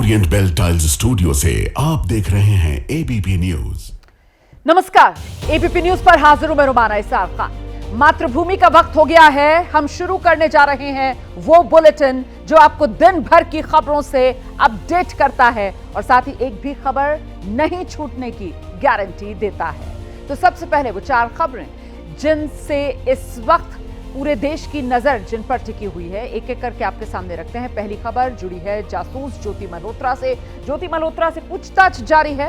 Orient bell tiles studio से आप देख रहे हैं एबीपी न्यूज। नमस्कार, एबीपी न्यूज पर हाजिर हूं मैं रुमाना इसाक खान। मातृभूमि का वक्त हो गया है। हम शुरू करने जा रहे हैं वो बुलेटिन जो आपको दिन भर की खबरों से अपडेट करता है और साथ ही एक भी खबर नहीं छूटने की गारंटी देता है। तो सबसे पहले वो 4 खबरें जिनसे इस वक्त पूरे देश की नजर जिन पर टिकी हुई है, एक एक करके आपके सामने रखते हैं। पहली खबर जुड़ी है जासूस ज्योति मल्होत्रा से। ज्योति मल्होत्रा से पूछताछ जारी है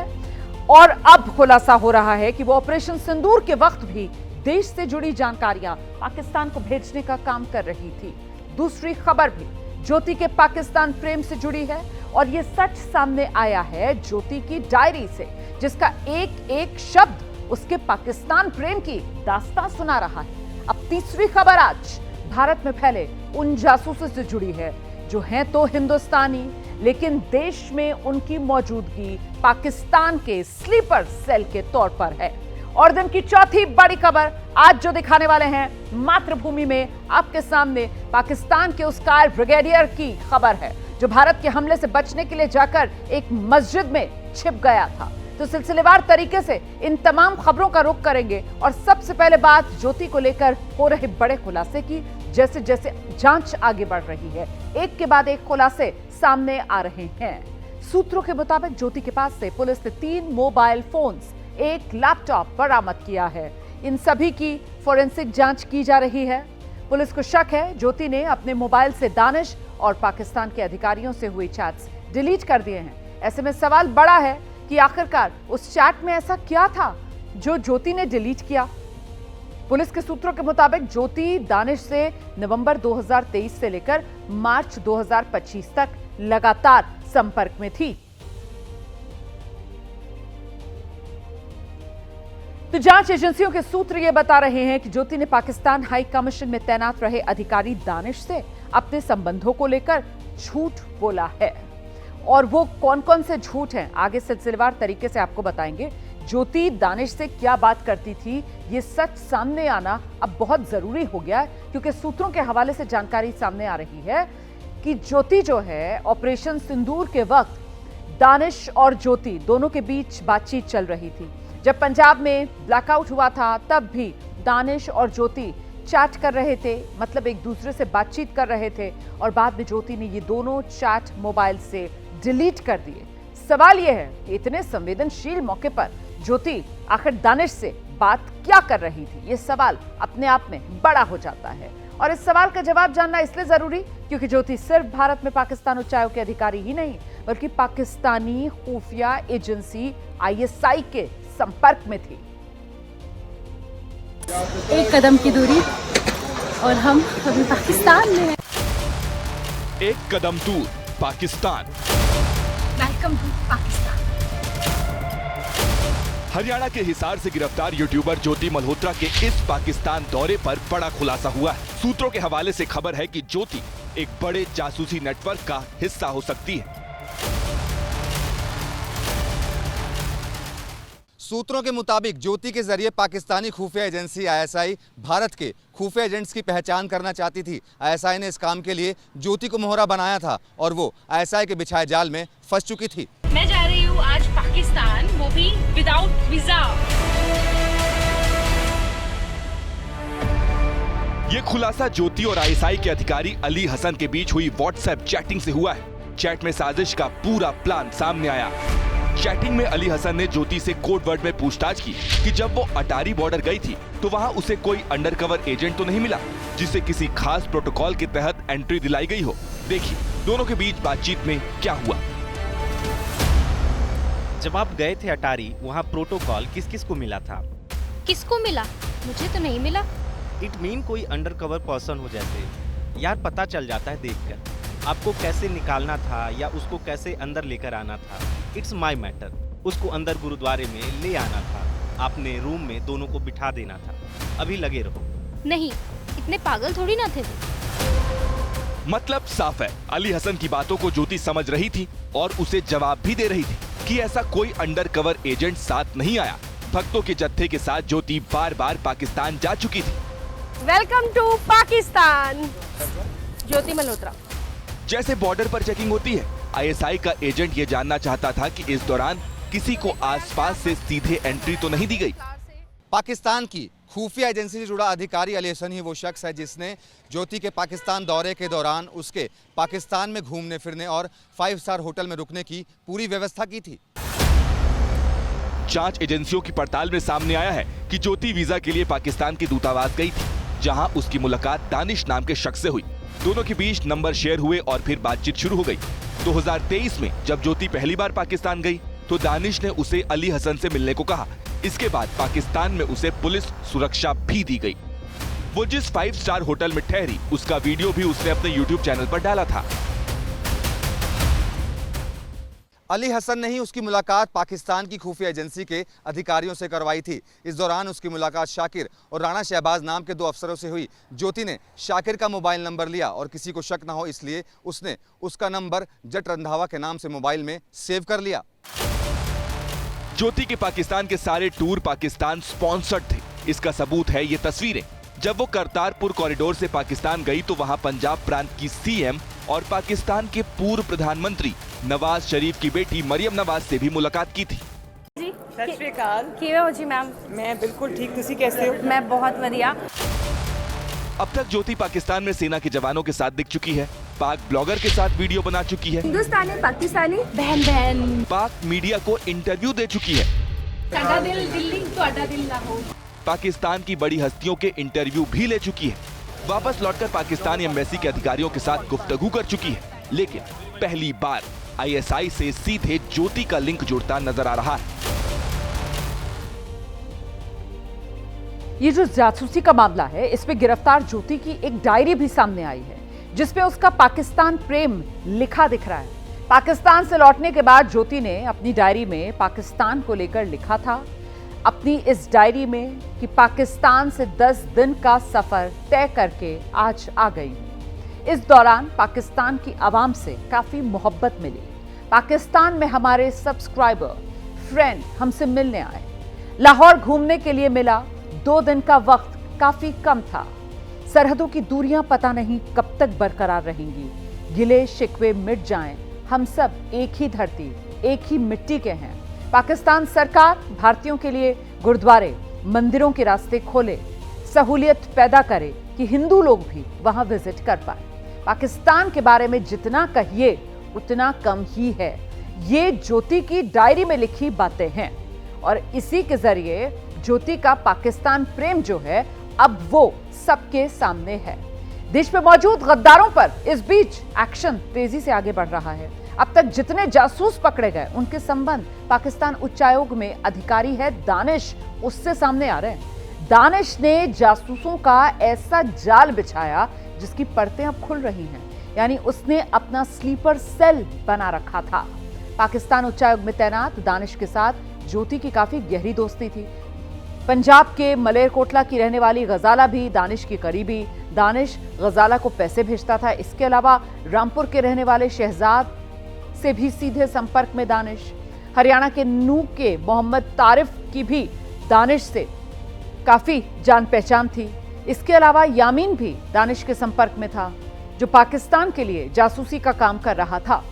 और अब खुलासा हो रहा है कि वो ऑपरेशन सिंदूर के वक्त भी देश से जुड़ी जानकारियां पाकिस्तान को भेजने का काम कर रही थी। दूसरी खबर भी ज्योति के पाकिस्तान प्रेम से जुड़ी है और यह सच सामने आया है ज्योति की डायरी से, जिसका एक एक शब्द उसके पाकिस्तान प्रेम की दास्तां सुना रहा है। अब तीसरी खबर आज भारत में फैले उन जासूसों से जुड़ी है जो हैं तो हिंदुस्तानी, लेकिन देश में उनकी मौजूदगी पाकिस्तान के स्लीपर सेल के तौर पर है। और दिन की चौथी बड़ी खबर आज जो दिखाने वाले हैं मातृभूमि में आपके सामने पाकिस्तान के उस कार ब्रिगेडियर की खबर है जो भारत के हमले से बचने के लिए जाकर एक मस्जिद में छिप गया था। तो सिलसिलेवार तरीके से इन तमाम खबरों का रुख करेंगे और सबसे पहले बात ज्योति को लेकर हो रहे बड़े खुलासे की। जैसे जैसे जांच आगे बढ़ रही है, एक के बाद एक खुलासे सामने आ रहे हैं। सूत्रों के मुताबिक ज्योति के पास से पुलिस ने 3 मोबाइल फोन्स, 1 लैपटॉप बरामद किया है। इन सभी की फोरेंसिक जांच की जा रही है। पुलिस को शक है ज्योति ने अपने मोबाइल से दानिश और पाकिस्तान के अधिकारियों से हुई चैट्स डिलीट कर दिए हैं। ऐसे में सवाल बड़ा है कि आखिरकार उस चैट में ऐसा क्या था जो ज्योति ने डिलीट किया। पुलिस के सूत्रों के मुताबिक ज्योति दानिश से नवंबर 2023 से लेकर मार्च 2025 तक लगातार संपर्क में थी। तो जांच एजेंसियों के सूत्र यह बता रहे हैं कि ज्योति ने पाकिस्तान हाई कमीशन में तैनात रहे अधिकारी दानिश से अपने संबंधों को लेकर झूठ बोला है। और वो कौन कौन से झूठ हैं आगे सिलसिलेवार तरीके से आपको बताएंगे। ज्योति दानिश से क्या बात करती थी, ये सच सामने आना अब बहुत जरूरी हो गया है, क्योंकि सूत्रों के हवाले से जानकारी सामने आ रही है कि ज्योति जो है ऑपरेशन सिंदूर के वक्त दानिश और ज्योति दोनों के बीच बातचीत चल रही थी। जब पंजाब में ब्लैकआउट हुआ था तब भी दानिश और ज्योति चैट कर रहे थे, मतलब एक दूसरे से बातचीत कर रहे थे और बाद में ज्योति ने ये दोनों चैट मोबाइल से डिलीट कर दिए। सवाल यह है कि इतने संवेदनशील मौके पर ज्योति आखिर दानिश से बात क्या कर रही थी। यह सवाल अपने आप में बड़ा हो जाता है और इस सवाल का जवाब जानना इसलिए जरूरी क्योंकि ज्योति सिर्फ भारत में पाकिस्तान उच्चायोग के अधिकारी ही नहीं बल्कि पाकिस्तानी खुफिया एजेंसी ISI के संपर्क में थी। एक कदम की दूरी और हम अभी पाकिस्तान में हैं। एक कदम दूर पाकिस्तान। Welcome to Pakistan. हरियाणा के हिसार से गिरफ्तार यूट्यूबर ज्योति मल्होत्रा के इस पाकिस्तान दौरे पर बड़ा खुलासा हुआ है। सूत्रों के हवाले से खबर है कि ज्योति एक बड़े जासूसी नेटवर्क का हिस्सा हो सकती है। सूत्रों के मुताबिक ज्योति के जरिए पाकिस्तानी खुफिया एजेंसी ISI भारत के खुफिया एजेंट्स की पहचान करना चाहती थी। ISI ने इस काम के लिए ज्योति को मोहरा बनाया था और वो ISI के बिछाए जाल में फंस चुकी थी। मैं जा रही हूँ आज पाकिस्तान, वो भी विदाउट वीजा। ये खुलासा ज्योति और ISI के अधिकारी अली हसन के बीच हुई व्हाट्सएप चैटिंग से हुआ है। चैट में साजिश का पूरा प्लान सामने आया। चैटिंग में अली हसन ने ज्योति से कोड वर्ड में पूछताछ की कि जब वो अटारी बॉर्डर गई थी तो वहाँ उसे कोई अंडरकवर एजेंट तो नहीं मिला जिसे किसी खास प्रोटोकॉल के तहत एंट्री दिलाई गई हो। देखिए दोनों के बीच बातचीत में क्या हुआ। जब आप गए थे अटारी, वहाँ प्रोटोकॉल किस किस को मिला था? किसको मिला? मुझे तो नहीं मिला। इट मीन कोई अंडरकवर पर्सन हो जैसे। यार पता चल जाता है देखकर आपको कैसे निकालना था या उसको कैसे अंदर लेकर आना था। It's my matter. उसको अंदर गुरुद्वारे में ले आना था, आपने रूम में दोनों को बिठा देना था। अभी लगे रहो। नहीं, इतने पागल थोड़ी ना थे वो। मतलब साफ है, अली हसन की बातों को ज्योति समझ रही थी और उसे जवाब भी दे रही थी कि ऐसा कोई अंडरकवर एजेंट साथ नहीं आया। भक्तों के जत्थे के साथ ज्योति बार बार पाकिस्तान जा चुकी थी। Welcome to Pakistan. ज्योति मल्होत्रा। जैसे बॉर्डर पर चेकिंग होती है, आईएसआई का एजेंट ये जानना चाहता था कि इस दौरान किसी को आसपास से सीधे एंट्री तो नहीं दी गई। पाकिस्तान की खुफिया एजेंसी से जुड़ा अधिकारी अली हसन ही वो शख्स है जिसने ज्योति के पाकिस्तान दौरे के दौरान उसके पाकिस्तान में घूमने फिरने और 5 स्टार होटल में रुकने की पूरी व्यवस्था की थी। जांच एजेंसियों की पड़ताल में सामने आया है कि ज्योति वीजा के लिए पाकिस्तान के दूतावास गई थी, जहां उसकी मुलाकात दानिश नाम के शख्स से हुई। दोनों के बीच नंबर शेयर हुए और फिर बातचीत शुरू हो गई। 2023 में जब ज्योति पहली बार पाकिस्तान गई तो दानिश ने उसे अली हसन से मिलने को कहा। इसके बाद पाकिस्तान में उसे पुलिस सुरक्षा भी दी गई। वो जिस 5 स्टार होटल में ठहरी उसका वीडियो भी उसने अपने YouTube चैनल पर डाला था। अली हसन ने ही उसकी मुलाकात पाकिस्तान की खुफिया एजेंसी के अधिकारियों से करवाई थी। इस दौरान उसकी मुलाकात शाकिर और राणा शहबाज नाम के 2 अफसरों से हुई। ज्योति ने शाकिर का मोबाइल नंबर लिया और किसी को शक ना हो इसलिए उसने उसका नंबर जट रंधावा के नाम से मोबाइल में सेव कर लिया। ज्योति के पाकिस्तान के सारे टूर पाकिस्तान स्पॉन्सर्ड थे। इसका सबूत है ये तस्वीरें। जब वो करतारपुर कॉरिडोर से पाकिस्तान गई तो वहां पंजाब प्रांत की सीएम और पाकिस्तान के पूर्व प्रधानमंत्री नवाज शरीफ की बेटी मरियम नवाज से भी मुलाकात की थी। जी सत श्री अकाल। किवें हो जी मैम? मैं बिल्कुल ठीक, तुसी कैसे हो? मैं बहुत वधिया। अब तक ज्योति पाकिस्तान में सेना के जवानों के साथ दिख चुकी है, पाक ब्लॉगर के साथ वीडियो बना चुकी है, हिंदुस्तानी पाकिस्तानी बहन बहन, पाक मीडिया को इंटरव्यू दे चुकी है, साडा दिल दिल्ली तुहाडा दिल लाहौर, पाकिस्तान की बड़ी हस्तियों के इंटरव्यू भी ले चुकी है, वापस लौटकर पाकिस्तानी एम्बेसी के अधिकारियों के साथ गुफ्तगू कर चुकी है। लेकिन पहली बार आईएसआई से सीधे ज्योति का लिंक जुड़ता नजर आ रहा है। ये जो जासूसी का मामला है, इसमें गिरफ्तार ज्योति की एक डायरी भी सामने आई है जिसपे उसका पाकिस्तान प्रेम लिखा दिख रहा है। पाकिस्तान से लौटने के बाद ज्योति ने अपनी डायरी में पाकिस्तान को लेकर लिखा था अपनी इस डायरी में कि पाकिस्तान से 10 दिन का सफर तय करके आज आ गई। इस दौरान पाकिस्तान की आवाम से काफी मोहब्बत मिली। पाकिस्तान में हमारे सब्सक्राइबर फ्रेंड हमसे मिलने आए। लाहौर घूमने के लिए मिला। 2 दिन का वक्त काफी कम था। सरहदों की दूरियां पता नहीं कब तक बरकरार रहेंगी। गिले शिकवे मिट जाएं। हम सब एक ही धरती, एक ही मिट्टी के हैं। पाकिस्तान सरकार भारतीयों के लिए गुरुद्वारे, मंदिरों के रास्ते खोले, सहूलियत पैदा करे कि हिंदू लोग भी वहां विजिट कर पाए। पाकिस्तान के बारे में जितना कहिए उतना कम ही है। ये ज्योति की डायरी में लिखी बातें हैं और इसी के जरिए ज्योति का पाकिस्तान प्रेम जो है अब वो सबके सामने है। देश में मौजूद गद्दारों पर इस बीच एक्शन तेजी से आगे बढ़ रहा है। अब तक जितने जासूस पकड़े गए उनके संबंध पाकिस्तान उच्चायोग में अधिकारी है दानिश, उससे सामने आ रहे हैं। दानिश ने जासूसों का ऐसा जाल बिछाया जिसकी परतें अब खुल रही हैं। यानी उसने अपना स्लीपर सेल बना रखा था। पाकिस्तान उच्चायोग में तैनात दानिश के साथ ज्योति की काफी गहरी दोस्ती थी। पंजाब के मलेरकोटला की रहने वाली गजाला भी दानिश की करीबी। दानिश गजाला को पैसे भेजता था। इसके अलावा रामपुर के रहने वाले शहजाद से भी सीधे संपर्क में दानिश। हरियाणा के नूह के मोहम्मद तारिफ की भी दानिश से काफी जान पहचान थी। इसके अलावा यामीन भी दानिश के संपर्क में था, जो पाकिस्तान के लिए जासूसी का काम कर रहा था।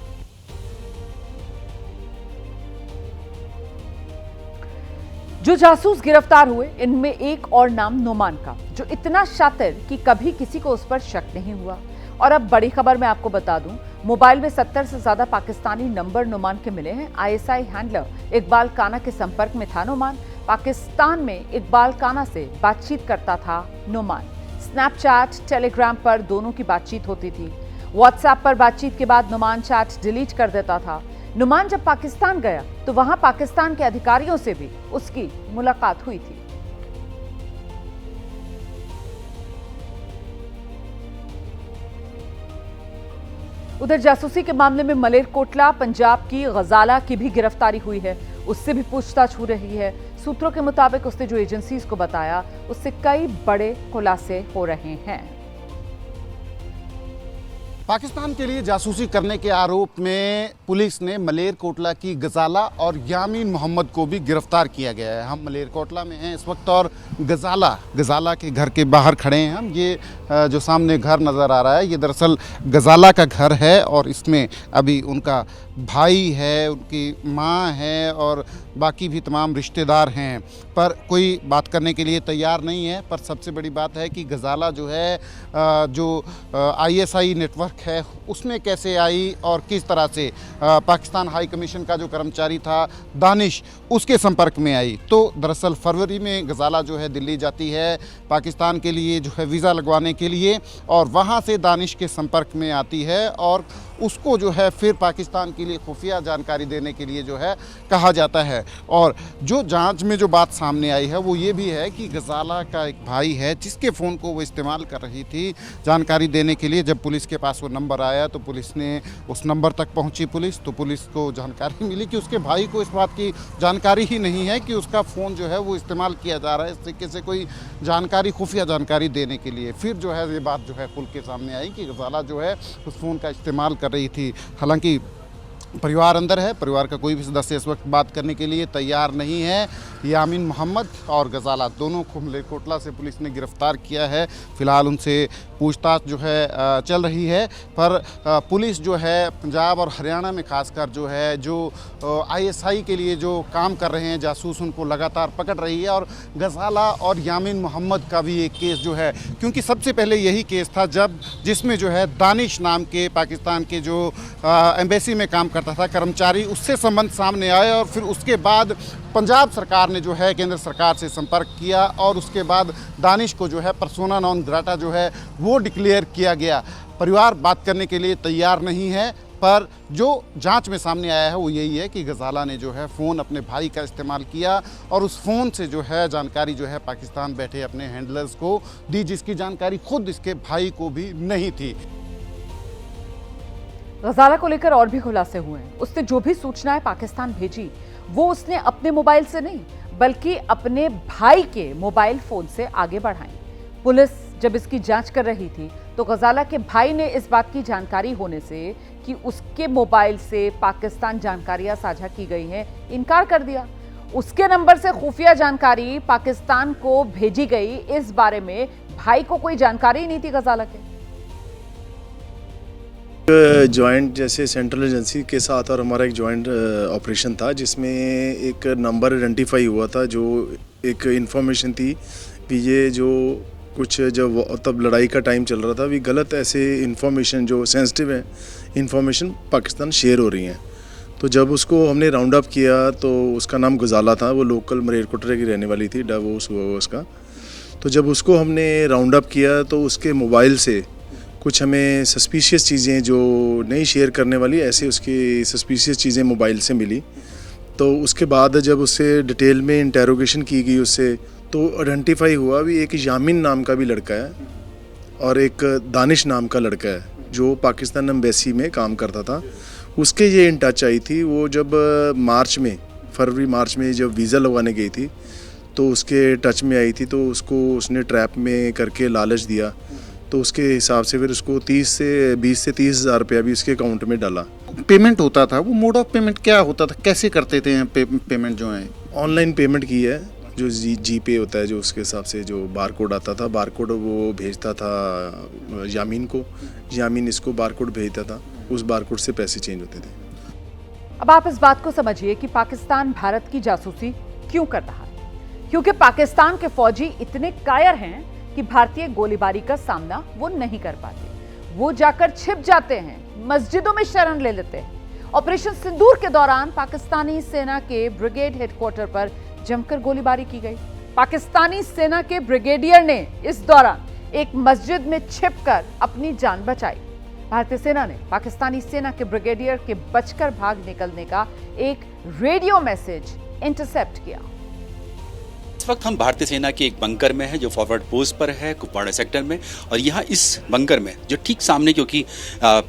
जो जासूस गिरफ्तार हुए इनमें एक और नाम नोमान का, जो इतना शातिर कि कभी किसी को उस पर शक नहीं हुआ। और अब बड़ी खबर मैं आपको बता दूं, मोबाइल में 70 से ज्यादा पाकिस्तानी नंबर नोमान के मिले हैं। आईएसआई हैंडलर इकबाल काना के संपर्क में था नोमान। पाकिस्तान में इकबाल काना से बातचीत करता था नोमान। स्नैपचैट, टेलीग्राम पर दोनों की बातचीत होती थी। व्हाट्सएप पर बातचीत के बाद नोमान चैट डिलीट कर देता था। नोमान जब पाकिस्तान गया तो वहां पाकिस्तान के अधिकारियों से भी उसकी मुलाकात हुई थी। उधर जासूसी के मामले में मलेरकोटला पंजाब की गजाला की भी गिरफ्तारी हुई है। उससे भी पूछताछ हो रही है। सूत्रों के मुताबिक उसने जो एजेंसीज को बताया उससे कई बड़े खुलासे हो रहे हैं। पाकिस्तान के लिए जासूसी करने के आरोप में पुलिस ने मलेरकोटला की गजाला और यामीन मोहम्मद को भी गिरफ्तार किया गया है। हम मलेरकोटला में हैं इस वक्त और गजाला के घर के बाहर खड़े हैं हम। ये जो सामने घर नज़र आ रहा है ये दरअसल गजाला का घर है और इसमें अभी उनका भाई है, उनकी माँ है और बाकी भी तमाम रिश्तेदार हैं, पर कोई बात करने के लिए तैयार नहीं है। पर सबसे बड़ी बात है कि गजाला जो है जो ISI नेटवर्क है उसमें कैसे आई और किस तरह से पाकिस्तान हाई कमीशन का जो कर्मचारी था दानिश उसके संपर्क में आई। तो दरअसल फरवरी में गजाला जो है दिल्ली जाती है पाकिस्तान के लिए जो है वीज़ा लगवाने के लिए और वहाँ से दानिश के संपर्क में आती है और उसको जो है फिर पाकिस्तान के लिए खुफिया जानकारी देने के लिए जो है कहा जाता है। और जो जांच में जो बात सामने आई है वो ये भी है कि गजाला का एक भाई है जिसके फ़ोन को वो इस्तेमाल कर रही थी जानकारी देने के लिए। जब पुलिस के पास वो नंबर आया तो पुलिस ने उस नंबर तक पहुंची तो पुलिस को जानकारी मिली कि उसके भाई को इस बात की जानकारी ही नहीं है कि उसका फ़ोन जो है वो इस्तेमाल किया जा रहा है इस तरीके से कोई जानकारी, खुफिया जानकारी देने के लिए। फिर जो है ये बात जो है खुल के सामने आई कि गजाला जो है उस फ़ोन का इस्तेमाल कर रही थी। हालांकि परिवार अंदर है, परिवार का कोई भी सदस्य इस वक्त बात करने के लिए तैयार नहीं है। यामीन मोहम्मद और गजाला दोनों को मलेरकोटला से पुलिस ने गिरफ्तार किया है। फ़िलहाल उनसे पूछताछ जो है चल रही है। पर पुलिस जो है पंजाब और हरियाणा में खासकर जो है जो ISI के लिए जो काम कर रहे हैं जासूस उनको लगातार पकड़ रही है। और गजाला और यामीन मोहम्मद का भी एक केस जो है, क्योंकि सबसे पहले यही केस था जिसमें जो है दानिश नाम के पाकिस्तान के जो एम्बेसी में काम करता था कर्मचारी, उससे संबंध सामने आए और फिर उसके बाद पंजाब सरकार ने जो है केंद्र सरकार से संपर्क किया और उसके बाद दानिश को जो है पर्सोना नॉन ग्राटा जो है वो डिक्लेयर किया गया। परिवार बात करने के लिए तैयार नहीं है, पर जो जांच में सामने आया है वो यही है कि गजाला ने जो है फ़ोन अपने भाई का इस्तेमाल किया और उस फ़ोन से जो है जानकारी जो है पाकिस्तान बैठे अपने हैंडलर्स को दी, जिसकी जानकारी खुद इसके भाई को भी नहीं थी। गजाला को लेकर और भी खुलासे हुए हैं। उसने जो भी सूचनाएं पाकिस्तान भेजी वो उसने अपने मोबाइल से नहीं बल्कि अपने भाई के मोबाइल फोन से आगे बढ़ाई। पुलिस जब इसकी जांच कर रही थी तो गजाला के भाई ने इस बात की जानकारी होने से कि उसके मोबाइल से पाकिस्तान जानकारियां साझा की गई हैं इनकार कर दिया। उसके नंबर से खुफिया जानकारी पाकिस्तान को भेजी गई, इस बारे में भाई को कोई जानकारी नहीं थी गजाला के। जॉइंट जैसे सेंट्रल एजेंसी के साथ और हमारा एक जॉइंट ऑपरेशन था जिसमें एक नंबर आइडेंटिफाई हुआ था, जो एक इन्फॉर्मेशन थी कि ये जो कुछ जब तब लड़ाई का टाइम चल रहा था भी गलत ऐसे इन्फॉर्मेशन जो सेंसिटिव है इन्फॉर्मेशन पाकिस्तान शेयर हो रही हैं। तो जब उसको हमने राउंड अप किया तो उसका नाम गजाला था, वो लोकल मलेरकोटला की रहने वाली थी, डिवोर्स हुआ उसका। तो जब उसको हमने राउंड अप किया तो उसके मोबाइल से कुछ हमें सस्पिशियस चीज़ें जो नहीं शेयर करने वाली ऐसे उसकी सस्पिशियस चीज़ें मोबाइल से मिली। तो उसके बाद जब उससे डिटेल में इंटेरोगेशन की गई उससे तो आइडेंटिफाई हुआ भी एक यामीन नाम का भी लड़का है और एक दानिश नाम का लड़का है जो पाकिस्तान एम्बेसी में काम करता था। उसके ये इन टच आई थी, वो जब फरवरी मार्च में जब वीज़ा लगवाने गई थी तो उसके टच में आई थी, तो उसको उसने ट्रैप में करके लालच दिया। तो उसके हिसाब से फिर उसको 20 से 30 हज़ार रुपया भी उसके अकाउंट में डाला। पेमेंट होता था, वो मोड ऑफ पेमेंट क्या होता था, कैसे करते थे पेमेंट जो है? ऑनलाइन पेमेंट की है, जो जी पे होता है, जो उसके हिसाब से जो बारकोड आता था, बारकोड वो भेजता था यामीन को, यामीन इसको बारकोड भेजता था, उस बारकोड से पैसे चेंज होते थे। अब आप इस बात को समझिए कि पाकिस्तान भारत की जासूसी क्यों कर रहा है। क्योंकि पाकिस्तान के फौजी इतने कायर हैं कि भारतीय गोलीबारी का सामना वो नहीं कर पाते। वो जाकर छिप जाते हैं, मस्जिदों में शरण ले लेते हैं। ऑपरेशन सिंदूर के दौरान पाकिस्तानी सेना के ब्रिगेड हेडक्वार्टर पर जमकर गोलीबारी की गई। पाकिस्तानी सेना के ब्रिगेडियर ने इस दौरान एक मस्जिद में छिपकर अपनी जान बचाई। भारतीय सेना ने पाकिस्तानी सेना के ब्रिगेडियर के बचकर भाग निकलने का एक रेडियो मैसेज इंटरसेप्ट किया। इस वक्त हम भारतीय सेना के एक बंकर में है जो फॉरवर्ड पोस्ट पर है कुपवाड़ा सेक्टर में, और यहाँ इस बंकर में जो ठीक सामने क्योंकि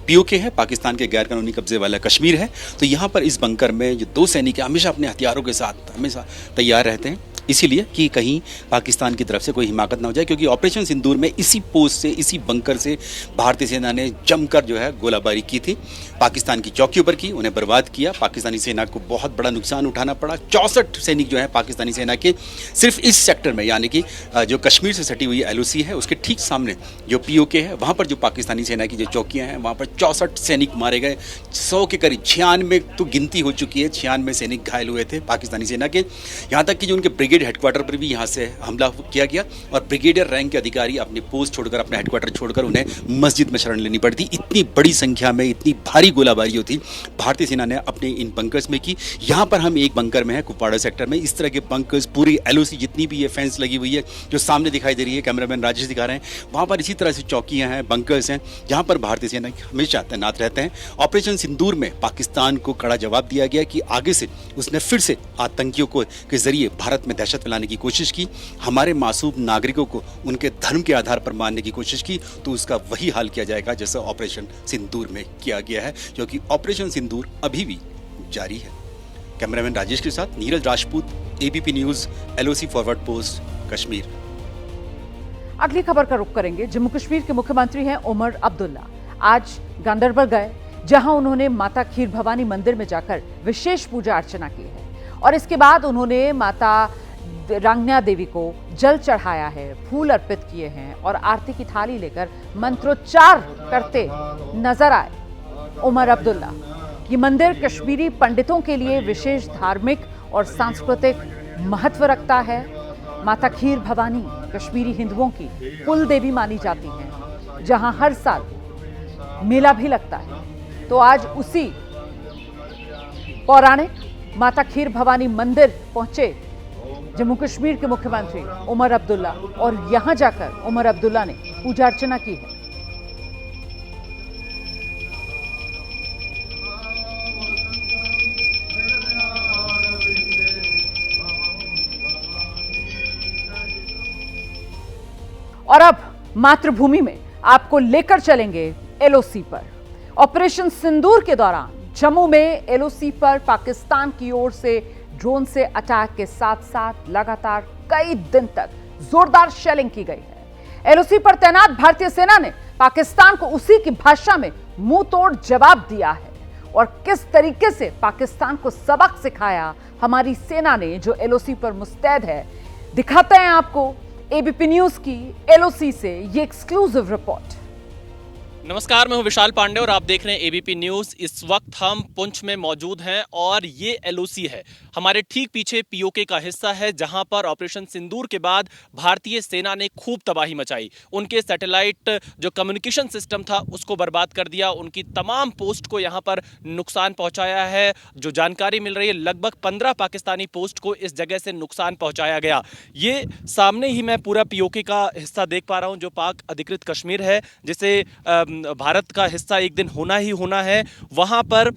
POK है, पाकिस्तान के गैर कानूनी कब्जे वाला कश्मीर है, तो यहाँ पर इस बंकर में जो 2 सैनिक हमेशा अपने हथियारों के साथ हमेशा तैयार रहते हैं। इसीलिए कि कहीं पाकिस्तान की तरफ से कोई हिमाकत ना हो जाए, क्योंकि ऑपरेशन सिंदूर में इसी पोस्ट से, इसी बंकर से भारतीय सेना ने जमकर जो है गोलाबारी की थी, पाकिस्तान की चौकियों पर की, उन्हें बर्बाद किया। पाकिस्तानी सेना को बहुत बड़ा नुकसान उठाना पड़ा। 64 सैनिक जो है पाकिस्तानी सेना के सिर्फ इस सेक्टर में, यानी कि जो कश्मीर से सटी हुई LOC है उसके ठीक सामने जो POK है, वहाँ पर जो पाकिस्तानी सेना की जो चौकियाँ हैं वहाँ पर 64 सैनिक मारे गए। 100 के करीब 96 तो गिनती हो चुकी है, 96 सैनिक घायल हुए थे पाकिस्तानी सेना के। यहाँ तक कि जो उनके ब्रिगेड हेडक्वार्टर पर भी यहाँ से हमला किया गया और ब्रिगेडियर रैंक के अधिकारी अपने पोस्ट छोड़कर, अपने हेडक्वार्टर छोड़कर उन्हें मस्जिद में शरण लेनी पड़ी थी। इतनी बड़ी संख्या में इतनी भारी गोलाबारी होती भारतीय सेना ने अपने इन बंकर्स में की। यहाँ पर हम एक बंकर में है, कुपवाड़ा सेक्टर में। इस तरह के बंकर्स पूरी LOC जितनी भी ये फेंस लगी हुई है जो सामने दिखाई दे रही है, कैमरामैन राजेश दिखा रहे हैं, वहाँ पर इसी तरह से चौकियाँ हैं, बंकर्स हैं, जहाँ पर भारतीय सेना हमेशा तैनात रहते हैं। ऑपरेशन सिंदूर में पाकिस्तान को कड़ा जवाब दिया गया कि आगे से उसने फिर से आतंकियों को के जरिए भारत में दहशत फैलाने की कोशिश की, हमारे मासूम नागरिकों को उनके धर्म के आधार पर मारने की कोशिश की, तो उसका वही हाल किया जाएगा जैसा ऑपरेशन सिंदूर में किया गया है, क्योंकि ऑपरेशन सिंदूर अभी भी जारी है। कैमरामैन राजेश के साथ Neeraj Rajput, ABP news, LOC forward post, Kashmir. अगली खबर का रुख करेंगे। जम्मू कश्मीर के मुख्यमंत्री हैं उमर अब्दुल्ला। आज गांदरबल गए, जहां उन्होंने माता खीर भवानी मंदिर में जाकर विशेष पूजा अर्चना की है और इसके बाद उन्होंने माता रांगन्या देवी को जल चढ़ाया है, फूल अर्पित किए हैं और आरती की थाली लेकर मंत्रोच्चार करते नजर आए। उमर अब्दुल्ला, ये मंदिर कश्मीरी पंडितों के लिए विशेष धार्मिक और सांस्कृतिक महत्व रखता है। माता खीर भवानी कश्मीरी हिंदुओं की कुल देवी मानी जाती हैं, जहां हर साल मेला भी लगता है। तो आज उसी पौराणिक माता खीर भवानी मंदिर पहुंचे जम्मू कश्मीर के मुख्यमंत्री उमर अब्दुल्ला और यहां जाकर उमर अब्दुल्ला ने पूजा अर्चना की है। और अब मातृभूमि में आपको लेकर चलेंगे LOC पर। ऑपरेशन सिंदूर के दौरान जम्मू में LOC पर पाकिस्तान की ओर से ड्रोन से अटैक के साथ साथ लगातार कई दिन तक जोरदार शेलिंग की गई है। LOC पर तैनात भारतीय सेना ने पाकिस्तान को उसी की भाषा में मुंह तोड़ जवाब दिया है और किस तरीके से पाकिस्तान को सबक सिखाया हमारी सेना ने जो LOC पर मुस्तैद है, दिखाते हैं आपको ABP न्यूज की LOC से ये एक्सक्लूसिव रिपोर्ट। नमस्कार, मैं हूं विशाल पांडे और आप देख रहे हैं ABP न्यूज। इस वक्त हम पुंछ में मौजूद हैं और ये LOC है, हमारे ठीक पीछे POK का हिस्सा है, जहां पर ऑपरेशन सिंदूर के बाद भारतीय सेना ने खूब तबाही मचाई। उनके सैटेलाइट जो कम्युनिकेशन सिस्टम था उसको बर्बाद कर दिया, उनकी तमाम पोस्ट को यहां पर नुकसान पहुंचाया है। जो जानकारी मिल रही है, लगभग 15 पाकिस्तानी पोस्ट को इस जगह से नुकसान पहुंचाया गया। ये सामने ही मैं पूरा POK का हिस्सा देख पा रहा हूं, जो पाक अधिकृत कश्मीर है, जिसे भारत का हिस्सा एक दिन होना ही होना है। वहां पर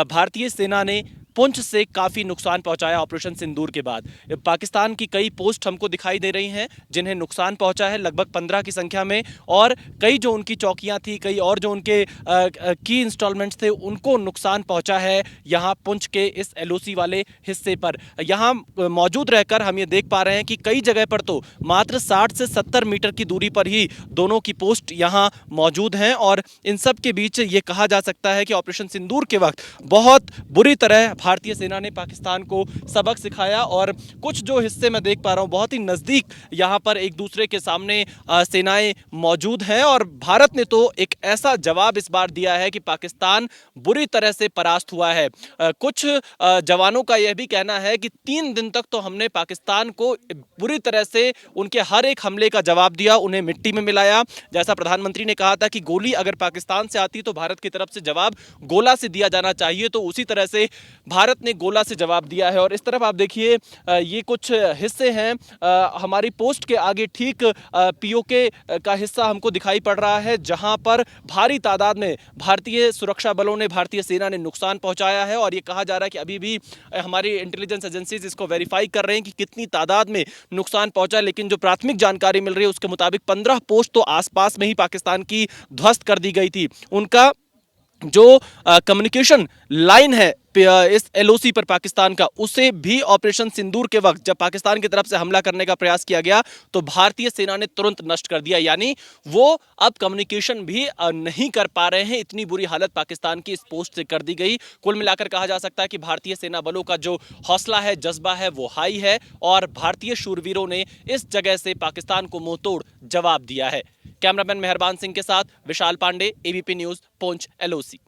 भारतीय सेना ने पुंछ से काफ़ी नुकसान पहुंचाया ऑपरेशन सिंदूर के बाद। पाकिस्तान की कई पोस्ट हमको दिखाई दे रही हैं जिन्हें नुकसान पहुंचा है, लगभग 15 की संख्या में, और कई जो उनकी चौकियां थी, कई और जो उनके की इंस्टॉलमेंट्स थे, उनको नुकसान पहुंचा है यहाँ पुंछ के इस LOC वाले हिस्से पर। यहाँ मौजूद रहकर हम ये देख पा रहे हैं कि कई जगह पर तो मात्र 60 से 70 मीटर की दूरी पर ही दोनों की पोस्ट यहाँ मौजूद हैं और इन सब के बीच ये कहा जा सकता है कि ऑपरेशन सिंदूर के वक्त बहुत बुरी तरह भारतीय सेना ने पाकिस्तान को सबक सिखाया। और कुछ जो हिस्से मैं देख पा रहा हूँ, बहुत ही नज़दीक यहाँ पर एक दूसरे के सामने सेनाएं मौजूद हैं और भारत ने तो एक ऐसा जवाब इस बार दिया है कि पाकिस्तान बुरी तरह से परास्त हुआ है। कुछ जवानों का यह भी कहना है कि 3 दिन तक तो हमने पाकिस्तान को बुरी तरह से उनके हर एक हमले का जवाब दिया, उन्हें मिट्टी में मिलाया। जैसा प्रधानमंत्री ने कहा था कि गोली अगर पाकिस्तान से आती तो भारत की तरफ से जवाब गोला से दिया जाना चाहिए, तो उसी तरह से भारत ने गोला से जवाब दिया है। और इस तरफ आप देखिए, ये कुछ हिस्से हैं हमारी पोस्ट के आगे, ठीक POK का हिस्सा हमको दिखाई पड़ रहा है, जहां पर भारी तादाद में भारतीय सुरक्षा बलों ने, भारतीय सेना ने नुकसान पहुंचाया है। और ये कहा जा रहा है कि अभी भी हमारी इंटेलिजेंस एजेंसीज इसको वेरीफाई कर रहे हैं कि कितनी तादाद में नुकसान पहुंचा, लेकिन जो प्राथमिक जानकारी मिल रही है उसके मुताबिक 15 पोस्ट तो आसपास में ही पाकिस्तान की ध्वस्त कर दी गई थी। उनका जो कम्युनिकेशन लाइन है इस एलओसी पर पाकिस्तान का, उसे भी ऑपरेशन सिंदूर के वक्त जब पाकिस्तान की तरफ से हमला करने का प्रयास किया गया तो भारतीय सेना ने तुरंत नष्ट कर दिया। यानी वो अब कम्युनिकेशन भी नहीं कर पा रहे हैं। इतनी बुरी हालत पाकिस्तान की इस पोस्ट से कर दी गई। कुल मिलाकर कहा जा सकता है कि भारतीय सेना बलों का जो हौसला है, जज्बा है, वो हाई है और भारतीय शूरवीरों ने इस जगह से पाकिस्तान को मुंहतोड़ जवाब दिया है। कैमरामैन मेहरबान सिंह के साथ Vishal Pandey, ABP news, Poonch LoC.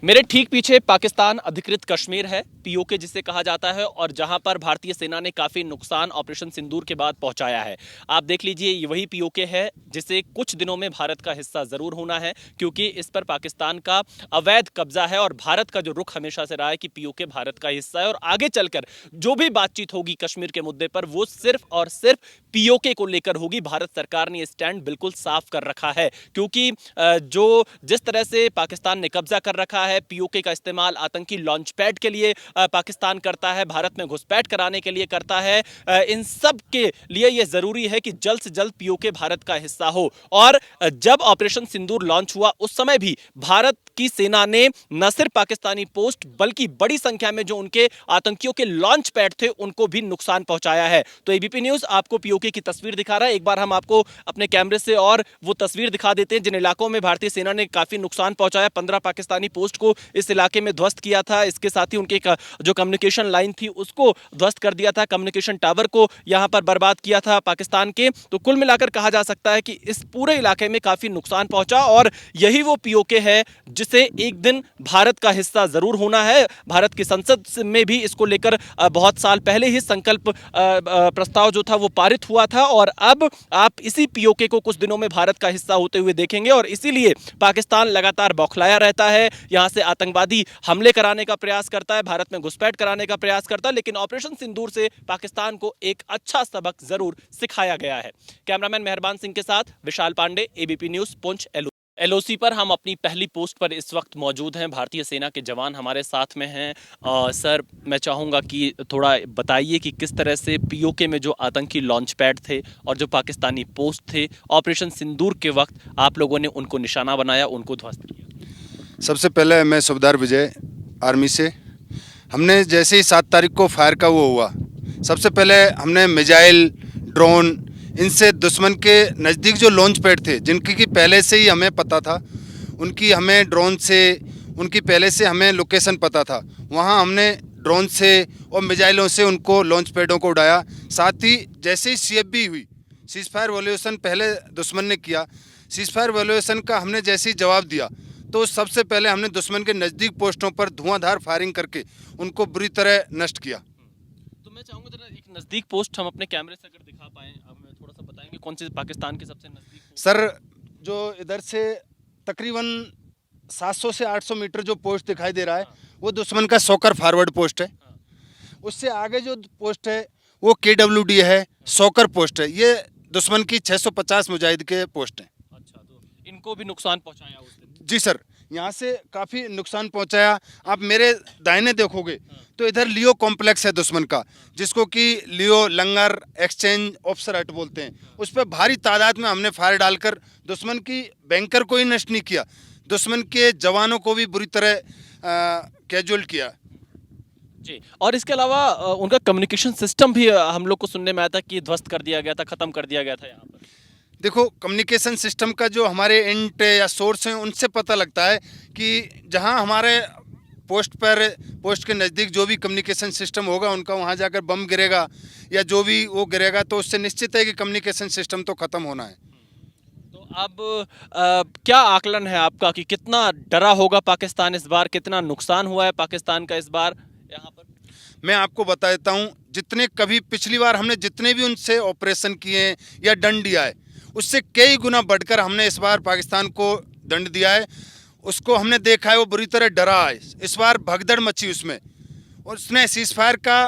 मेरे ठीक पीछे पाकिस्तान अधिकृत कश्मीर है, पीओके जिसे कहा जाता है, और जहां पर भारतीय सेना ने काफी नुकसान ऑपरेशन सिंदूर के बाद पहुंचाया है। आप देख लीजिए, ये वही पीओके है जिसे कुछ दिनों में भारत का हिस्सा जरूर होना है, क्योंकि इस पर पाकिस्तान का अवैध कब्जा है और भारत का जो रुख हमेशा से रहा है कि पीओके भारत का हिस्सा है और आगे चलकर जो भी बातचीत होगी कश्मीर के मुद्दे पर वो सिर्फ और सिर्फ पीओके को लेकर होगी। भारत सरकार ने स्टैंड बिल्कुल साफ कर रखा है, क्योंकि जिस तरह से पाकिस्तान ने कब्जा कर रखा है, पीओके का इस्तेमाल आतंकी लॉन्च पैड के लिए पाकिस्तान करता है, भारत में घुसपैठ कराने के लिए करता है। इन सब के लिए यह जरूरी है कि जल्द से जल्द पीओके भारत का हिस्सा हो। और जब ऑपरेशन सिंदूर लॉन्च हुआ उस समय भी भारत की सेना ने न सिर्फ पाकिस्तानी पोस्ट बल्कि बड़ी संख्या में जो उनके आतंकियों के लॉन्च पैड थे उनको भी नुकसान पहुंचाया है। तो एबीपी न्यूज आपको पीओके की तस्वीर दिखा रहा है। एक बार हम आपको अपने कैमरे से और वो तस्वीर दिखा देते हैं जिन इलाकों में भारतीय सेना ने काफी नुकसान पहुंचाया। 15 पाकिस्तानी पोस्ट को इस इलाके में ध्वस्त किया था। इसके साथ ही उनके जो कम्युनिकेशन लाइन थी उसको ध्वस्त कर दिया था, कम्युनिकेशन टावर को यहां पर बर्बाद किया था पाकिस्तान के। तो कुल मिलाकर कहा जा सकता है कि इस पूरे इलाके में काफी नुकसान पहुंचा और यही वो पीओके है जिसे एक दिन भारत का हिस्सा जरूर होना है। भारत की संसद में भी इसको लेकर बहुत साल पहले ही संकल्प प्रस्ताव जो था वो पारित हुआ था और अब आप इसी पीओके को कुछ दिनों में भारत का हिस्सा होते हुए देखेंगे और इसीलिए पाकिस्तान लगातार बौखलाया रहता है। यहां से आतंकवादी हमले कराने का प्रयास करता है, भारत में घुसपैठ कराने का प्रयास करता है, लेकिन ऑपरेशन सिंदूर से पाकिस्तान को एक अच्छा सबक जरूर सिखाया गया है। कैमरामैन मेहरबान सिंह के साथ Vishal Pandey, ABP news, Poonch LoC पर हम अपनी पहली पोस्ट पर इस वक्त मौजूद हैं। भारतीय सेना के जवान हमारे साथ में हैं। सर, मैं चाहूँगा कि थोड़ा बताइए कि किस तरह से पीओके में जो आतंकी लॉन्च पैड थे और जो पाकिस्तानी पोस्ट थे, ऑपरेशन सिंदूर के वक्त आप लोगों ने उनको निशाना बनाया, उनको ध्वस्त किया। सबसे पहले मैं सुबेदार विजय, आर्मी से, हमने जैसे ही 7 तारीख को फायर का वो हुआ, सबसे पहले हमने मिसाइल, ड्रोन, इनसे दुश्मन के नज़दीक जो लॉन्च पैड थे जिनकी कि पहले से ही हमें पता था, उनकी हमें ड्रोन से, उनकी पहले से हमें लोकेशन पता था, वहाँ हमने ड्रोन से और मिसाइलों से उनको लॉन्च पैडों को उड़ाया। साथ ही जैसे ही सीएफबी हुई, सीज फायर वॉल्यूशन पहले दुश्मन ने किया, सीज फायर वॉल्यूशन का हमने जैसे ही जवाब दिया तो सबसे पहले हमने दुश्मन के नज़दीक पोस्टों पर धुआंधार फायरिंग करके उनको बुरी तरह नष्ट किया। तो मैं चाहूँगा जरा एक नज़दीक पोस्ट हम अपने कैमरे से अगर दिखा पाएँ, हमें थोड़ा सा बताएंगे कौन से पाकिस्तान के सबसे नज़दीक? सर, जो इधर से तकरीबन 700 से 800 मीटर जो पोस्ट दिखाई दे रहा है वो दुश्मन का सोकर फॉरवर्ड पोस्ट है। उससे आगे जो पोस्ट है वो KWD है, सोकर पोस्ट है। ये दुश्मन की 650 मुजाहिद के पोस्ट हैं। अच्छा, तो इनको भी नुकसान पहुँचाया उसने? जी सर, यहाँ से काफ़ी नुकसान पहुँचाया। आप मेरे दाहिने देखोगे तो इधर लियो कॉम्प्लेक्स है दुश्मन का, जिसको कि लियो लंगर एक्सचेंज ऑफिसर हट बोलते हैं। उस पर भारी तादाद में हमने फायर डालकर दुश्मन की बैंकर को ही नष्ट नहीं किया, दुश्मन के जवानों को भी बुरी तरह कैजुअल किया। जी, और इसके अलावा उनका कम्युनिकेशन सिस्टम भी हम लोग को सुनने में आया था कि ध्वस्त कर दिया गया था, ख़त्म कर दिया गया था। यहाँ पर देखो, कम्युनिकेशन सिस्टम का जो हमारे इंट या सोर्स हैं उनसे पता लगता है कि जहां हमारे पोस्ट के नज़दीक जो भी कम्युनिकेशन सिस्टम होगा उनका वहां जाकर बम गिरेगा या जो भी वो गिरेगा तो उससे निश्चित है कि कम्युनिकेशन सिस्टम तो ख़त्म होना है। तो अब क्या आकलन है आपका कि कितना डरा होगा पाकिस्तान इस बार, कितना नुकसान हुआ है पाकिस्तान का इस बार यहाँ पर? मैं आपको बता देता हूँ, जितने कभी पिछली बार हमने जितने भी उनसे ऑपरेशन किए या दंड दिया है उससे कई गुना बढ़कर हमने इस बार पाकिस्तान को दंड दिया है। उसको हमने देखा है, वो बुरी तरह डरा है। इस बार भगदड़ मची उसमें, और उसने सीज फायर का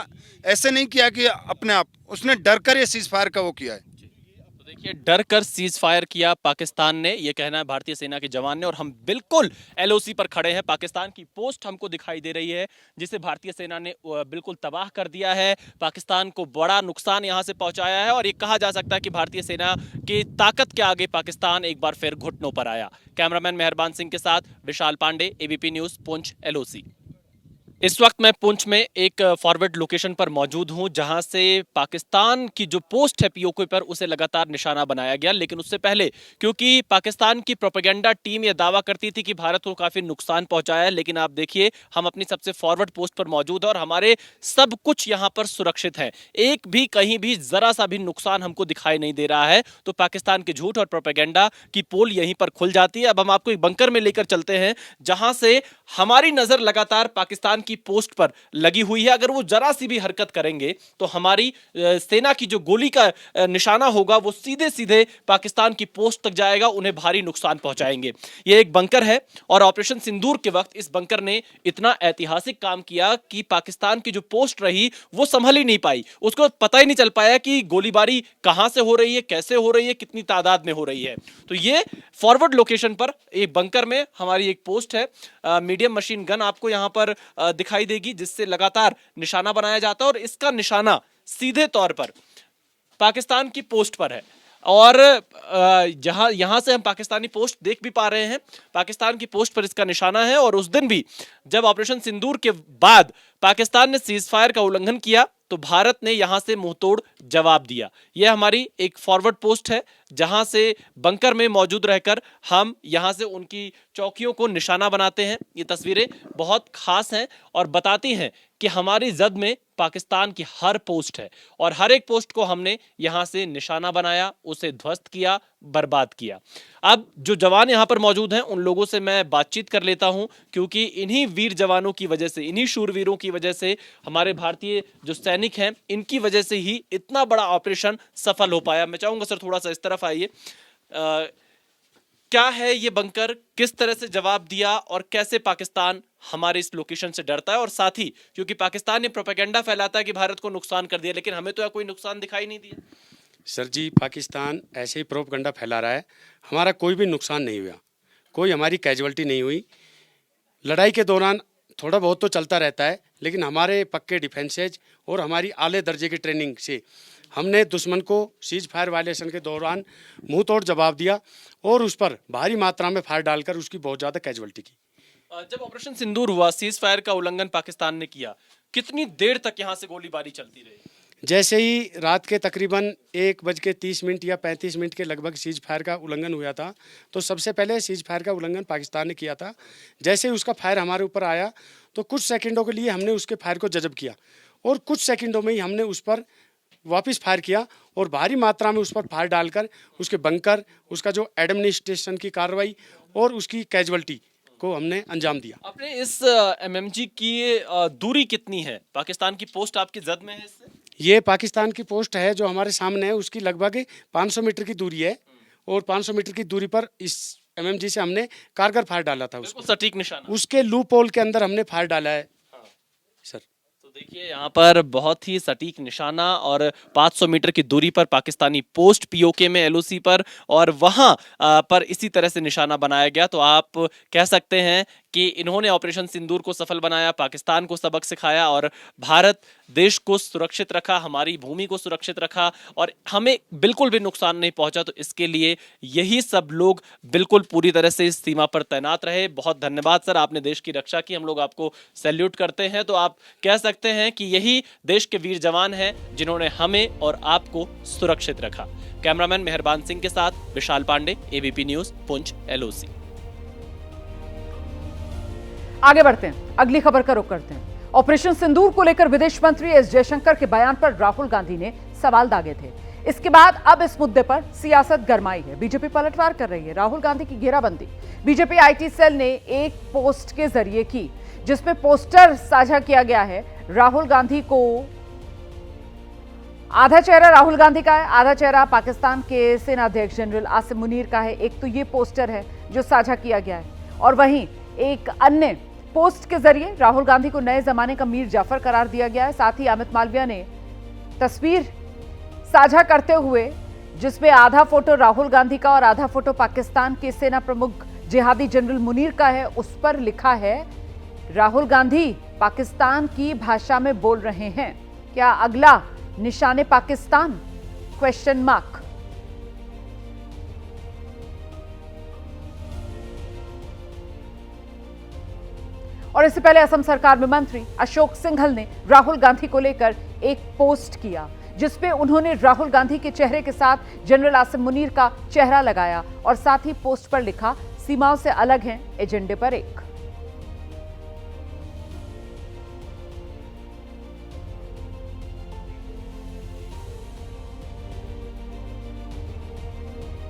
ऐसे नहीं किया कि अपने आप, उसने डर कर ये सीज फायर का वो किया है। तो देखिए, डर कर सीज फायर किया पाकिस्तान ने, ये कहना है भारतीय सेना के जवान ने, और हम बिल्कुल एलओसी पर खड़े हैं। पाकिस्तान की पोस्ट हमको दिखाई दे रही है जिसे भारतीय सेना ने बिल्कुल तबाह कर दिया है, पाकिस्तान को बड़ा नुकसान यहां से पहुंचाया है और ये कहा जा सकता है कि भारतीय सेना की ताकत के आगे पाकिस्तान एक बार फिर घुटनों पर आया। कैमरामैन मेहरबान सिंह के साथ Vishal Pandey, ABP news, Poonch LoC. इस वक्त मैं पुंछ में एक फॉरवर्ड लोकेशन पर मौजूद हूं जहां से पाकिस्तान की जो पोस्ट है पीओके पर उसे लगातार निशाना बनाया गया। लेकिन उससे पहले क्योंकि पाकिस्तान की प्रोपेगेंडा टीम यह दावा करती थी कि भारत को काफी नुकसान पहुंचाया है, लेकिन आप देखिए हम अपनी सबसे फॉरवर्ड पोस्ट पर मौजूद है और हमारे सब कुछ यहां पर सुरक्षित है। एक भी कहीं भी जरा सा भी नुकसान हमको दिखाई नहीं दे रहा है। तो पाकिस्तान के झूठ और प्रोपेगेंडा की पोल यहीं पर खुल जाती है। अब हम आपको एक बंकर में लेकर चलते हैं जहां से हमारी नजर लगातार पाकिस्तान की पोस्ट पर लगी हुई है। अगर वो जरा सी भी हरकत करेंगे तो हमारी सेना की जो गोली का निशाना होगा वो सीधे सीधे पाकिस्तान की पोस्ट तक जाएगा, उन्हें भारी नुकसान पहुंचाएंगे। ये एक बंकर है और ऑपरेशन सिंदूर के वक्त इस बंकर ने इतना ऐतिहासिक काम किया कि पाकिस्तान की जो पोस्ट रही वो संभल ही नहीं पाई। उसको पता ही नहीं चल पाया कि गोलीबारी कहां से हो रही है, कैसे हो रही है, कितनी तादाद में हो रही है। तो ये फॉरवर्ड लोकेशन पर एक बंकर में हमारी एक पोस्ट है। मीडियम मशीन गन आपको यहां पर दिखाई देगी जिससे लगातार निशाना बनाया जाता है और इसका निशाना सीधे तौर पर पाकिस्तान की पोस्ट पर है। और यहां से हम पाकिस्तानी पोस्ट देख भी पा रहे हैं, पाकिस्तान की पोस्ट पर इसका निशाना है। और उस दिन भी जब ऑपरेशन सिंदूर के बाद पाकिस्तान ने सीज फायर का उल्लंघन किया तो भारत ने यहां से मुंहतोड़ जवाब दिया। यह हमारी एक फॉरवर्ड पोस्ट है जहां से बंकर में मौजूद रहकर हम यहां से उनकी चौकियों को निशाना बनाते हैं। ये तस्वीरें बहुत खास हैं और बताती हैं कि हमारी जद में पाकिस्तान की हर पोस्ट है और हर एक पोस्ट को हमने यहां से निशाना बनाया, उसे ध्वस्त किया, बर्बाद किया। अब जो जवान यहां पर मौजूद हैं उन लोगों से मैं बातचीत कर लेता हूं क्योंकि इन्हीं वीर जवानों की वजह से, इन्हीं शूरवीरों की वजह से हमारे भारतीय जो सैनिक हैं इनकी वजह से ही इतना बड़ा ऑपरेशन सफल हो पाया। मैं चाहूंगा सर थोड़ा सा इस तरफ आइए। क्या है ये बंकर, किस तरह से जवाब दिया और कैसे पाकिस्तान हमारे इस लोकेशन से डरता है? और साथ ही क्योंकि पाकिस्तान ने प्रोपेगेंडा फैलाता है कि भारत को नुकसान कर दिया, लेकिन हमें तो कोई नुकसान दिखाई नहीं दिया। सर जी, पाकिस्तान ऐसे ही प्रोपेगेंडा फैला रहा है। हमारा कोई भी नुकसान नहीं हुआ, कोई हमारी कैजुअल्टी नहीं हुई। लड़ाई के दौरान थोड़ा बहुत तो चलता रहता है, लेकिन हमारे पक्के डिफेंसेज और हमारी आले दर्जे की ट्रेनिंग से हमने दुश्मन को सीज फायर वायलेशन के दौरान मुंह तोड़ जवाब दिया और उस पर भारी मात्रा में फायर डालकर उसकी बहुत ज़्यादा कैजुअल्टी की। जब ऑपरेशन सिंदूर हुआ, सीज फायर का उल्लंघन पाकिस्तान ने किया, कितनी देर तक यहाँ से गोलीबारी चलती रही? जैसे ही रात के तकरीबन 1:30 या 35 मिनट के लगभग सीज फायर का उल्लंघन हुआ था, तो सबसे पहले सीज फायर का उल्लंघन पाकिस्तान ने किया था। जैसे ही उसका फायर हमारे ऊपर आया तो कुछ सेकंडों के लिए हमने उसके फायर को जज़ब किया और कुछ सेकंडों में ही हमने उस पर वापस फायर किया और भारी मात्रा में उस पर फायर डालकर उसके बंकर, उसका जो एडमिनिस्ट्रेशन की कार्रवाई और उसकी कैजुअल्टी को हमने अंजाम दिया। अपने इस एमएमजी की दूरी कितनी है? पाकिस्तान की पोस्ट आपकी जद में है इससे? ये पाकिस्तान की पोस्ट है जो हमारे सामने है, उसकी लगभग 500 मीटर की दूरी है और 500 मीटर की दूरी पर इस एमएमजी से हमने कारगर फायर डाला था। उसको सटीक निशाना, उसके लूप होल के अंदर हमने फायर डाला है। सर देखिए यहाँ पर बहुत ही सटीक निशाना और 500 मीटर की दूरी पर पाकिस्तानी पोस्ट पीओके में एलओसी पर और वहां पर इसी तरह से निशाना बनाया गया। तो आप कह सकते हैं कि इन्होंने ऑपरेशन सिंदूर को सफल बनाया, पाकिस्तान को सबक सिखाया और भारत देश को सुरक्षित रखा, हमारी भूमि को सुरक्षित रखा और हमें बिल्कुल भी नुकसान नहीं पहुंचा। तो इसके लिए यही सब लोग बिल्कुल पूरी तरह से इस सीमा पर तैनात रहे। बहुत धन्यवाद सर, आपने देश की रक्षा की, हम लोग आपको सैल्यूट करते हैं। तो आप कह सकते हैं कि यही देश के वीर जवान हैं जिन्होंने हमें और आपको सुरक्षित रखा। कैमरामैन मेहरबान सिंह के साथ Vishal Pandey, ABP news, Poonch, LoC. आगे बढ़ते हैं, अगली खबर का रुख करते हैं। ऑपरेशन सिंदूर को लेकर विदेश मंत्री एस जयशंकर के बयान पर राहुल गांधी ने सवाल दागे थे। इसके बाद अब इस मुद्दे पर सियासत गरमाई है, बीजेपी पलटवार कर रही है। राहुल गांधी की घेराबंदी बीजेपी आईटी सेल ने एक पोस्ट के जरिए की जिसमें पोस्टर साझा किया गया है। राहुल गांधी को आधा चेहरा राहुल गांधी का है, आधा चेहरा पाकिस्तान के सेना अध्यक्ष जनरल आसिम मुनीर का है। एक तो ये पोस्टर है जो साझा किया गया है और वहीं एक अन्य पोस्ट के जरिए राहुल गांधी को नए जमाने का मीर जाफर करार दिया गया है। साथ ही अमित मालविया ने तस्वीर साझा करते हुए जिसमें आधा फोटो राहुल गांधी का और आधा फोटो पाकिस्तान के सेना प्रमुख जिहादी जनरल मुनीर का है, उस पर लिखा है राहुल गांधी पाकिस्तान की भाषा में बोल रहे हैं, क्या अगला निशाने पाकिस्तान? Question mark. और इससे पहले असम सरकार में मंत्री अशोक सिंघल ने राहुल गांधी को लेकर एक पोस्ट किया जिसपे उन्होंने राहुल गांधी के चेहरे के साथ जनरल आसिम मुनीर का चेहरा लगाया और साथ ही पोस्ट पर लिखा, सीमाओं से अलग हैं, एजेंडे पर एक।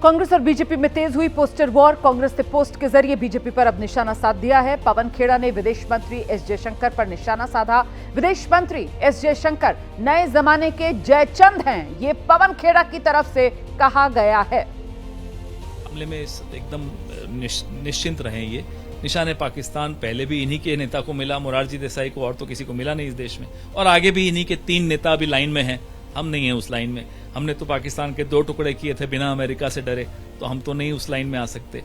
कांग्रेस और बीजेपी में तेज हुई पोस्टर वॉर। कांग्रेस ने पोस्ट के जरिए बीजेपी पर अब निशाना साध दिया है। पवन खेड़ा ने विदेश मंत्री एस जयशंकर पर निशाना साधा। विदेश मंत्री एस जयशंकर नए जमाने के जयचंद हैं, ये पवन खेड़ा की तरफ से कहा गया है। मामले में एकदम निश्चिंत रहें, ये निशाने पाकिस्तान पहले भी इन्हीं के नेता को मिला, मोरारजी देसाई को, और तो किसी को मिला नहीं इस देश में, और आगे भी इन्हीं के 3 नेता अभी लाइन में हैं। हम नहीं हैं उस लाइन में। हमने तो पाकिस्तान के 2 टुकड़े किए थे बिना अमेरिका से डरे, तो हम तो नहीं उस लाइन में आ सकते।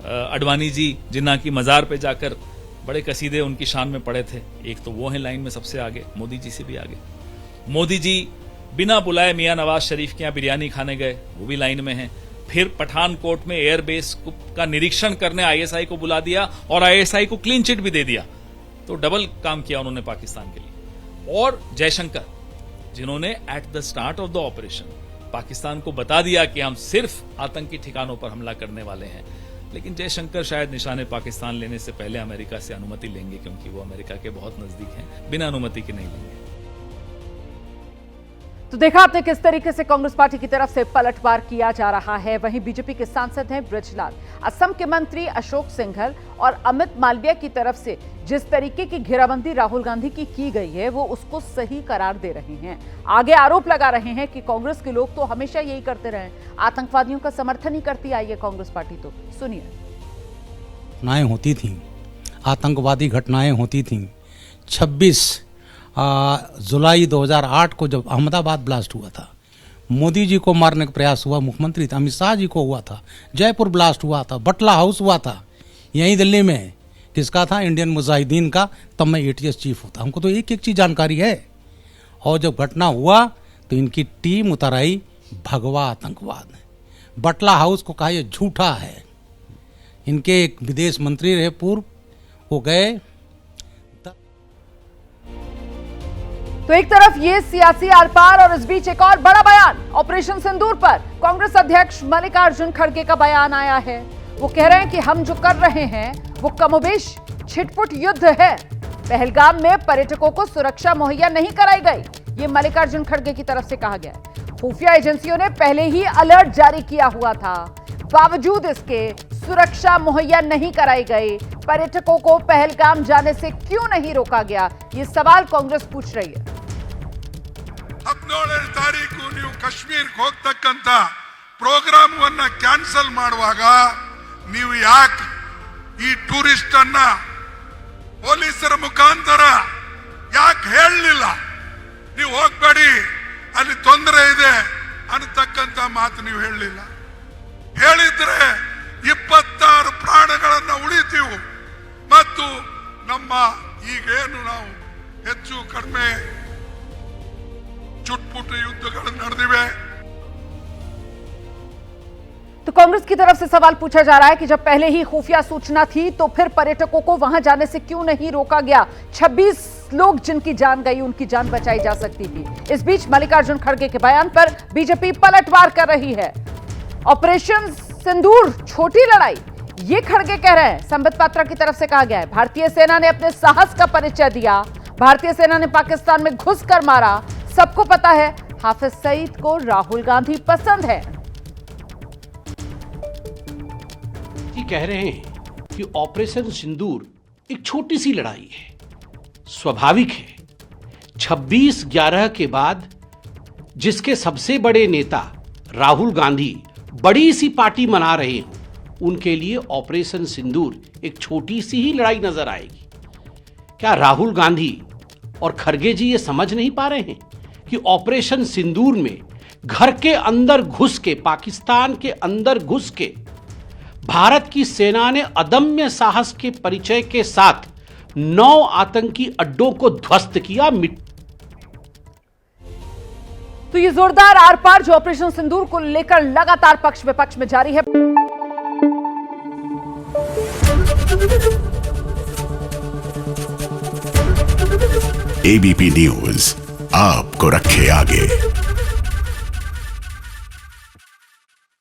अडवाणी जी जिन्ना की मजार पे जाकर बड़े कसीदे उनकी शान में पड़े थे, एक तो वो हैं लाइन में सबसे आगे, मोदी जी से भी आगे। मोदी जी बिना बुलाए मियां नवाज शरीफ के यहाँ बिरयानी खाने गए, वो भी लाइन में हैं। फिर पठानकोट में एयरबेस का निरीक्षण करने आईएसआई को बुला दिया और आईएसआई को क्लीन चिट भी दे दिया, तो डबल काम किया उन्होंने पाकिस्तान के लिए। और जयशंकर जिन्होंने at the start of the operation Pakistan को बता दिया कि हम सिर्फ आतंकी ठिकानों पर हमला करने वाले हैं, लेकिन जयशंकर शायद निशाने पाकिस्तान लेने से पहले अमेरिका से अनुमति लेंगे, क्योंकि वो अमेरिका के बहुत नजदीक हैं, बिना अनुमति के नहीं लेंगे। तो देखा आपने किस तरीके से कांग्रेस पार्टी की तरफ से पलटवार किया जा रहा है। वहीं बीजेपी के सांसद हैं ब्रजलाल, असम के मंत्री अशोक सिंघल और अमित मालवीय की तरफ से जिस तरीके की घेराबंदी राहुल गांधी की गई है, वो उसको सही करार दे रहे हैं। आगे आरोप लगा रहे हैं कि कांग्रेस के लोग तो हमेशा यही करते रहे, आतंकवादियों का समर्थन ही करती आई है कांग्रेस पार्टी। तो सुनिए। घटनाएं होती थी, आतंकवादी घटनाएं होती थी। 26 जुलाई 2008 को जब अहमदाबाद ब्लास्ट हुआ था, मोदी जी को मारने का प्रयास हुआ, मुख्यमंत्री था, अमित शाह जी को हुआ था, जयपुर ब्लास्ट हुआ था, बटला हाउस हुआ था, यहीं दिल्ली में किसका था, इंडियन मुजाहिदीन का, तब मैं एटीएस चीफ होता। हमको तो एक एक चीज़ जानकारी है। और जब घटना हुआ तो इनकी टीम उतर आई, भगवा आतंकवाद। बटला हाउस को कहा यह झूठा है। इनके एक विदेश मंत्री रहे पूर्व, वो गए। तो एक तरफ ये सियासी आर-पार और इस बीच एक और बड़ा बयान ऑपरेशन सिंदूर पर कांग्रेस अध्यक्ष मल्लिकार्जुन खड़गे का बयान आया है। वो कह रहे हैं कि हम जो कर रहे हैं वो कमोबेश छिटपुट युद्ध है। पहलगाम में पर्यटकों को सुरक्षा मुहैया नहीं कराई गई, ये मल्लिकार्जुन खड़गे की तरफ से कहा गया है। खुफिया एजेंसियों ने पहले ही अलर्ट जारी किया हुआ था, बावजूद इसके सुरक्षा मुहैया नहीं कराई गई। पर्यटकों को पहलगाम जाने से क्यों नहीं रोका गया, ये सवाल कांग्रेस पूछ रही है। 17ನೇ ತಾರೀಕು ನೀವು ಕಾಶ್ಮೀರಕ್ಕೆ ಹೋಗತಕ್ಕಂತ ಪ್ರೋಗ್ರಾಮ್ ಅನ್ನು ಕ್ಯಾನ್ಸಲ್ ಮಾಡುವಾಗ ನೀವು ಯಾಕೆ ಈ ಟೂರಿಸ್ಟ್ ಅನ್ನ ಪೊಲೀಸರ ಮುಖಾಂತರ ಯಾಕೆ ಹೇಳಲಿಲ್ಲ? ನೀವು ಹೋಗಬೇಡಿ, ಅಲ್ಲಿ ತೊಂದರೆ ಇದೆ ಅನ್ನತಕ್ಕಂತ ಮಾತು ನೀವು ಹೇಳಲಿಲ್ಲ. ಹೇಳಿದ್ರೆ 26 ಪ್ರಾಣಗಳನ್ನು ಉಳಿತೀವು ಮತ್ತು ನಮ್ಮ ಈಗೇನು ನಾವು ಹೆಚ್ಚು ಕಡಿಮೆ ಚುಟ್ಪುಟ ಯುದ್ಧಗಳು ನಡೆದಿವೆ। तो कांग्रेस की तरफ से सवाल पूछा जा रहा है कि जब पहले ही खुफिया सूचना थी तो फिर पर्यटकों को वहां जाने से क्यों नहीं रोका गया? 26 लोग जिनकी जान गई, उनकी जान बचाई जा सकती थी। इस बीच मल्लिकार्जुन खड़गे के बयान पर बीजेपी पलटवार कर रही है। ऑपरेशन सिंदूर छोटी लड़ाई, ये खड़गे कह रहे हैं। संबित पात्रा की तरफ से कहा गया है भारतीय सेना ने अपने साहस का परिचय दिया, भारतीय सेना ने पाकिस्तान में घुसकर मारा। सबको पता है हाफिज सईद को राहुल गांधी पसंद है। कह रहे हैं कि ऑपरेशन सिंदूर एक छोटी सी लड़ाई है, स्वाभाविक है। 26/11 के बाद जिसके सबसे बड़े नेता राहुल गांधी बड़ी सी पार्टी मना रहे हों, उनके लिए ऑपरेशन सिंदूर एक छोटी सी ही लड़ाई नजर आएगी। क्या राहुल गांधी और खड़गे जी ये समझ नहीं पा रहे हैं कि ऑपरेशन सिंदूर में घर के अंदर घुस के, पाकिस्तान के अंदर घुस के भारत की सेना ने अदम्य साहस के परिचय के साथ 9 आतंकी अड्डों को ध्वस्त किया। तो ये जोरदार आर-पार जो ऑपरेशन सिंदूर को लेकर लगातार पक्ष विपक्ष में जारी है। एबीपी न्यूज आपको रखे आगे।